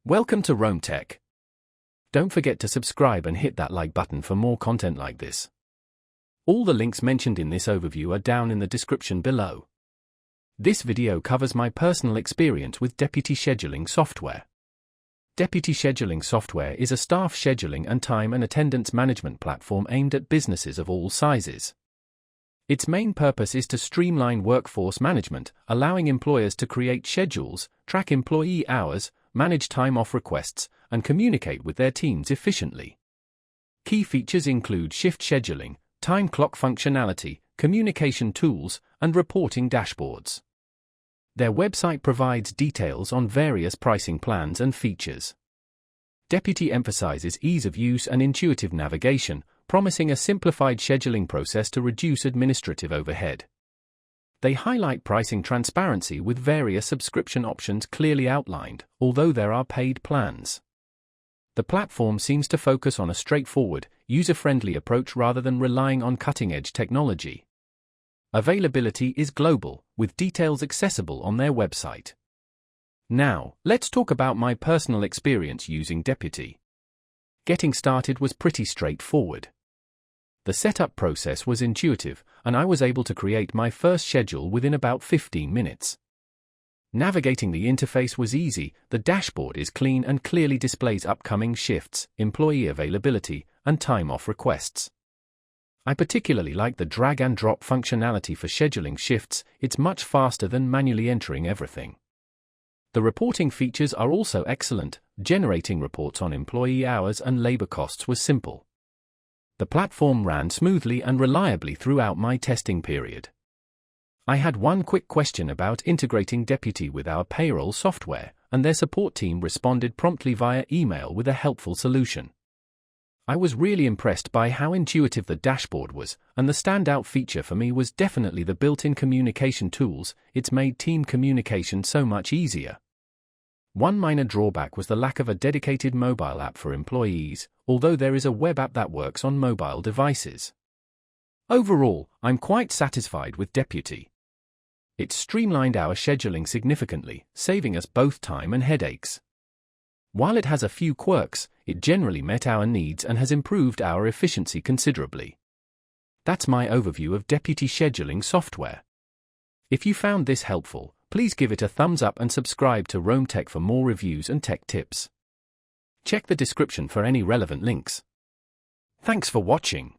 Welcome to Rome Tech. Don't forget to subscribe and hit that like button for more content like this. All the links mentioned in this overview are down in the description below. This video covers my personal experience with Deputy Scheduling software. Deputy Scheduling software is a staff scheduling and time and attendance management platform aimed at businesses of all sizes. Its main purpose is to streamline workforce management, allowing employers to create schedules, track employee hours, manage time-off requests, and communicate with their teams efficiently. Key features include shift scheduling, time clock functionality, communication tools, and reporting dashboards. Their website provides details on various pricing plans and features. Deputy emphasizes ease of use and intuitive navigation, promising a simplified scheduling process to reduce administrative overhead. They highlight pricing transparency with various subscription options clearly outlined, although there are paid plans. The platform seems to focus on a straightforward, user-friendly approach rather than relying on cutting-edge technology. Availability is global, with details accessible on their website. Now, let's talk about my personal experience using Deputy. Getting started was pretty straightforward. The setup process was intuitive, and I was able to create my first schedule within about 15 minutes. Navigating the interface was easy. The dashboard is clean and clearly displays upcoming shifts, employee availability, and time-off requests. I particularly like the drag-and-drop functionality for scheduling shifts. It's much faster than manually entering everything. The reporting features are also excellent. Generating reports on employee hours and labor costs was simple. The platform ran smoothly and reliably throughout my testing period. I had one quick question about integrating Deputy with our payroll software, and their support team responded promptly via email with a helpful solution. I was really impressed by how intuitive the dashboard was, and the standout feature for me was definitely the built-in communication tools. It's made team communication so much easier. One minor drawback was the lack of a dedicated mobile app for employees, although there is a web app that works on mobile devices. Overall, I'm quite satisfied with Deputy. It streamlined our scheduling significantly, saving us both time and headaches. While it has a few quirks, it generally met our needs and has improved our efficiency considerably. That's my overview of Deputy Scheduling software. If you found this helpful, please give it a thumbs up and subscribe to Rome Tech for more reviews and tech tips. Check the description for any relevant links. Thanks for watching.